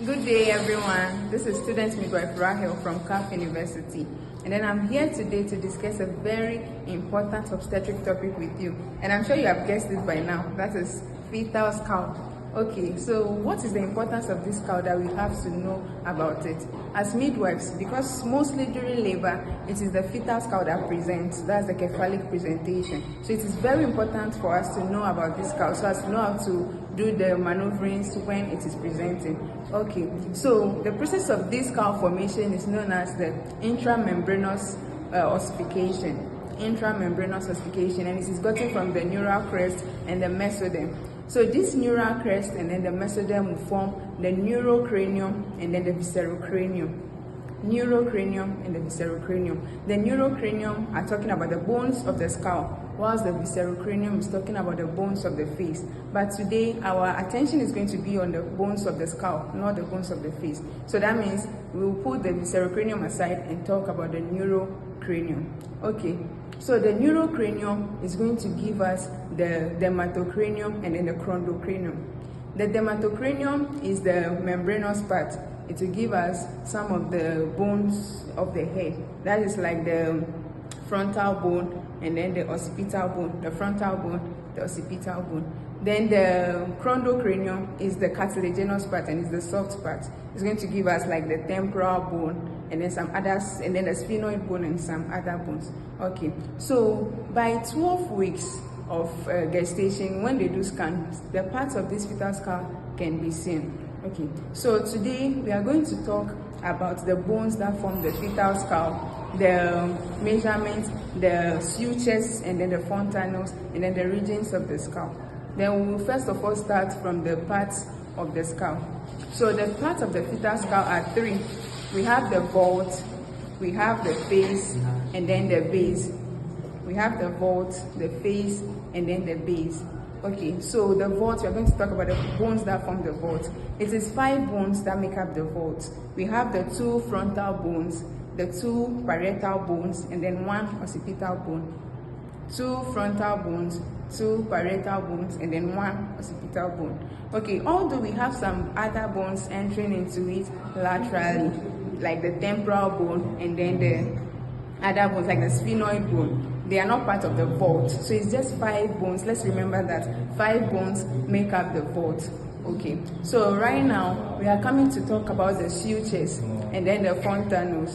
Good day, everyone. This is student midwife Rahel from CAF University, and then I'm here today to discuss a very important obstetric topic with you. And I'm sure you have guessed it by now. That is fetal skull. Okay, so what is the importance of this skull that we have to know about it? As midwives, because mostly during labor, it is the fetal skull that presents. That's the cephalic presentation. So it is very important for us to know about this skull so as to know how to do the maneuverings when it is presenting. Okay, so the process of this skull formation is known as the intramembranous ossification. Intramembranous ossification, and it is gotten from the neural crest and the mesoderm. So this neural crest and then the mesoderm will form the neurocranium and then the viscerocranium. Neurocranium and the viscerocranium. The neurocranium are talking about the bones of the skull, whilst the viscerocranium is talking about the bones of the face. But today, our attention is going to be on the bones of the skull, not the bones of the face. So that means we will put the viscerocranium aside and talk about the neurocranium. Okay, so the neurocranium is going to give us the dermatocranium and then the chondrocranium. The dermatocranium is the membranous part. It will give us some of the bones of the head. That is like the frontal bone and then the occipital bone, the frontal bone, the occipital bone. Then the chondrocranium is the cartilaginous part and is the soft part. It's going to give us like the temporal bone and then some others, and then the sphenoid bone and some other bones. Okay, so by 12 weeks of gestation, when they do scans, the parts of this fetal skull can be seen. Okay, so today we are going to talk about the bones that form the fetal skull, the measurements, the sutures, and then the fontanelles, and then the regions of the skull. Then we will first of all start from the parts of the skull. So the parts of the fetal skull are three. We have the vault, we have the face, and then the base. We have the vault, the face, and then the base. Okay, so the vault, we are going to talk about the bones that form the vault. It is 5 bones that make up the vault. We have the 2 frontal bones, the 2 parietal bones, and then 1 occipital bone. 2 frontal bones, 2 parietal bones, and then 1 occipital bone. Okay, although we have some other bones entering into it laterally, like the temporal bone and then the other bones, like the sphenoid bone, they are not part of the vault. So it's just 5 bones. Let's remember that 5 bones make up the vault. Okay, so right now we are coming to talk about the sutures and then the fontanelles.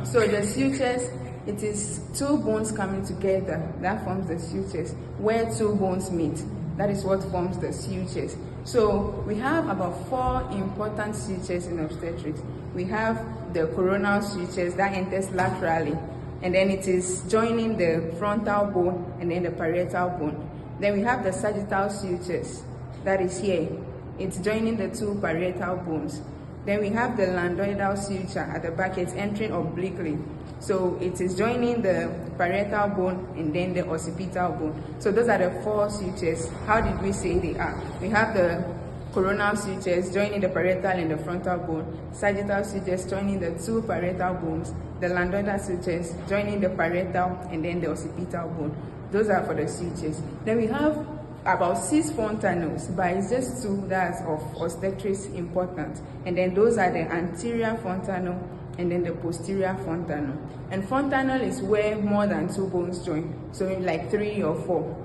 So the sutures, it is 2 bones coming together that forms the sutures. Where 2 bones meet, that is what forms the sutures. So we have about 4 important sutures in obstetrics. We have the coronal sutures that enters laterally, and then it is joining the frontal bone and then the parietal bone. Then we have the sagittal sutures, that is here. It's joining the 2 parietal bones. Then we have the lambdoidal suture at the back. It's entering obliquely. So it is joining the parietal bone and then the occipital bone. So those are the 4 sutures. How did we say they are? We have the coronal sutures joining the parietal and the frontal bone, sagittal sutures joining the 2 parietal bones, the lambdoidal sutures joining the parietal and then the occipital bone. Those are for the sutures. Then we have about 6 fontanelles, but it's just 2 that's of obstetrics important. And then those are the anterior fontanelle and then the posterior fontanelle. And fontanelle is where more than 2 bones join, so like 3 or 4.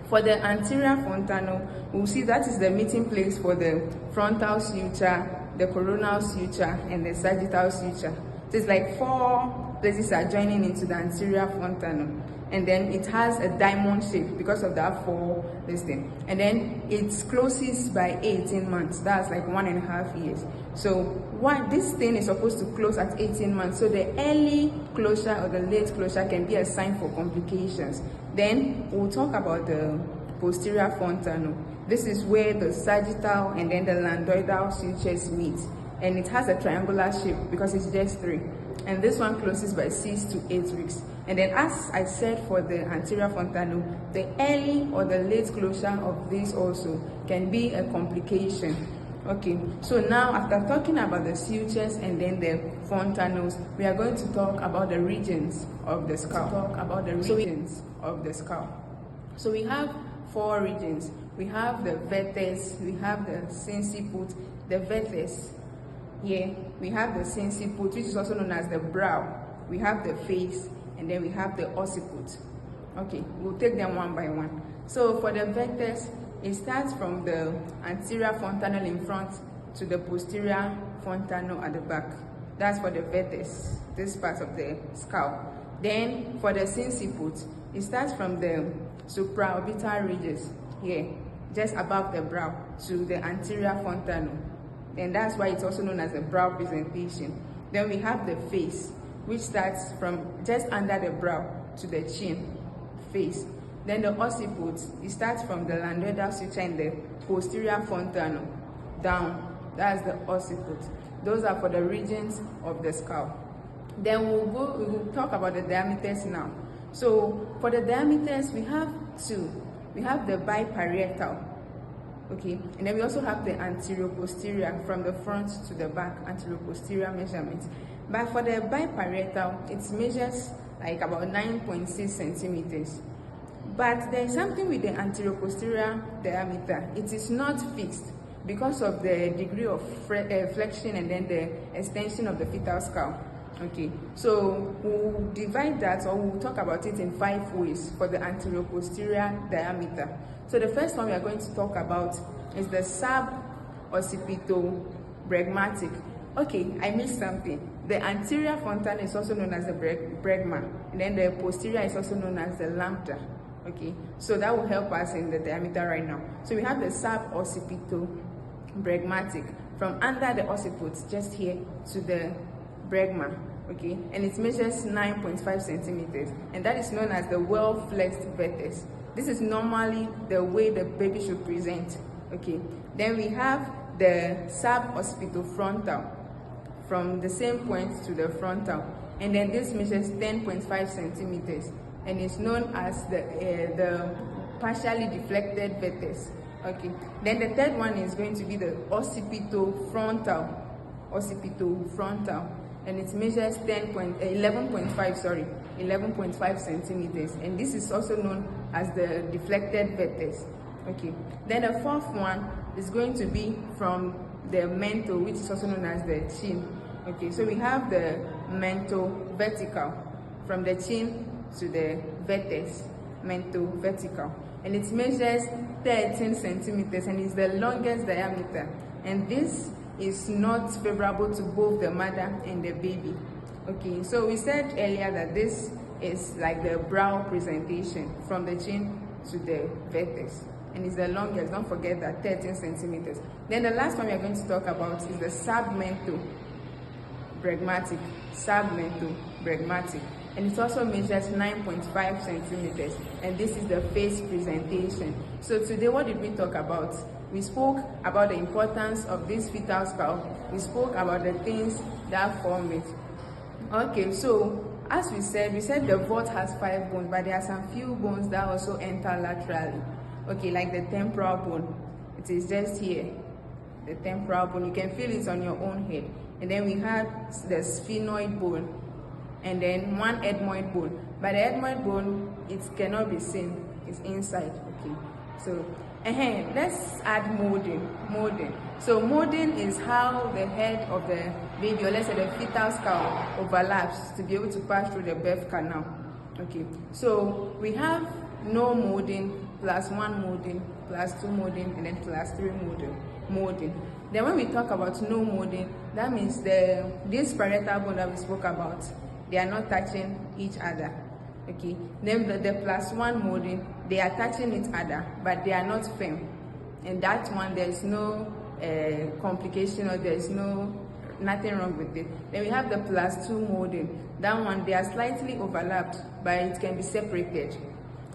For the anterior fontanelle, we'll see that is the meeting place for the frontal suture, the coronal suture, and the sagittal suture. So it's like 4 places are joining into the anterior fontanelle. And then it has a diamond shape because of that 4 this thing. And then it closes by 18 months. That's like 1.5 years. So what this thing is supposed to close at 18 months. So the early closure or the late closure can be a sign for complications. Then we'll talk about the posterior fontanelle. This is where the sagittal and then the lambdoidal sutures meet. And it has a triangular shape because it's just 3. And this one closes by 6 to 8 weeks. And then as I said for the anterior fontanelle, the early or the late closure of this also can be a complication. Okay, so now after talking about the sutures and then the fontanelles, we are going to talk about the regions of the skull. So we have 4 regions. We have the vertex, we have the sinciput, the vertex. Here we have the sinciput, which is also known as the brow. We have the face, and then we have the occiput. Okay, we'll take them one by one. So for the vectors, it starts from the anterior fontanel in front to the posterior fontanel at the back. That's for the vectors, this part of the skull. Then for the sinciput, it starts from the supraorbital ridges here, just above the brow, to the anterior fontanel. And that's why it's also known as the brow presentation. Then we have the face, which starts from just under the brow to the chin, face. Then the occiput, it starts from the landoidal suture in the posterior fontanel down. That's the occiput. Those are for the regions of the skull. Then we will talk about the diameters now. So for the diameters, we have two. We have the biparietal, okay, and then we also have the anterior-posterior from the front to the back, anterior-posterior measurements. But for the biparietal, it measures like about 9.6 centimeters. But there is something with the anterior-posterior diameter. It is not fixed because of the degree of flexion and then the extension of the fetal skull. Okay, so we'll divide that, or we'll talk about it in 5 ways for the anterior-posterior diameter. So the first one we are going to talk about is the sub-occipitobregmatic. Okay, I missed something. The anterior fontanel is also known as the bregma, and then the posterior is also known as the lambda. Okay, so that will help us in the diameter right now. So we have the sub-occipitobregmatic from under the occiput, just here, to the bregma. Okay, and it measures 9.5 centimeters, and that is known as the well-flexed vertex. This is normally the way the baby should present. Okay, then we have the sub-occipitofrontal from the same point to the frontal, and then this measures 10.5 centimeters, and it's known as the partially deflected vertex. Okay, then the third one is going to be the occipitofrontal, and it measures 11.5 centimeters, and this is also known as the deflected vertex. Okay, then the fourth one is going to be from the mental, which is also known as the chin. Okay, so we have the mental vertical from the chin to the vertex, mental vertical, and it measures 13 centimeters and is the longest diameter, and this is not favorable to both the mother and the baby. Okay, so we said earlier that this is like the brow presentation from the chin to the vertex, and it's the longest. Don't forget that, 13 centimeters. Then the last one we are going to talk about is the submentobregmatic, and it also measures 9.5 centimeters, and this is the face presentation. So today, what did we talk about? We spoke about the importance of this fetal skull. We spoke about the things that form it. Okay, so as we said the vault has 5 bones, but there are some few bones that also enter laterally. Okay, like the temporal bone. It is just here, the temporal bone. You can feel it on your own head. And then we have the sphenoid bone, and then one ethmoid bone. But the ethmoid bone, it cannot be seen. It's inside. Okay, so let's add molding. So molding is how the head of the baby, or let's say the fetal skull, overlaps to be able to pass through the birth canal. Okay, so we have no molding, plus 1 molding, plus 2 molding, and then plus 3 molding. Then when we talk about no molding, that means this parietal bone that we spoke about, they are not touching each other. Okay, then the plus 1 molding, they are touching each other, but they are not firm. And that one, there is no complication, or there is nothing wrong with it. Then we have the plus 2 molding. That one, they are slightly overlapped, but it can be separated.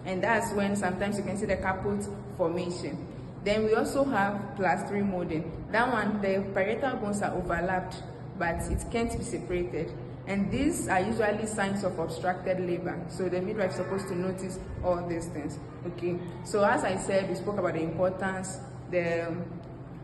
And that's when sometimes you can see the caput formation. Then we also have plus 3 molding. That one, the parietal bones are overlapped, but it can't be separated. And these are usually signs of obstructed labor. So the midwife is supposed to notice all these things. Okay. So as I said, we spoke about the importance, the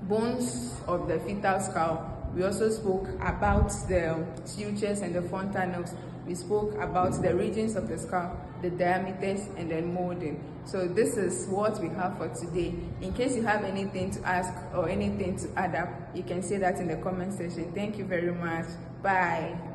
bones of the fetal skull, We also spoke about the sutures and the fontanelles. We spoke about the regions of the skull, the diameters, and then molding. So this is what we have for today. In case you have anything to ask or anything to add up, you can say that in the comment section. Thank you very much. Bye.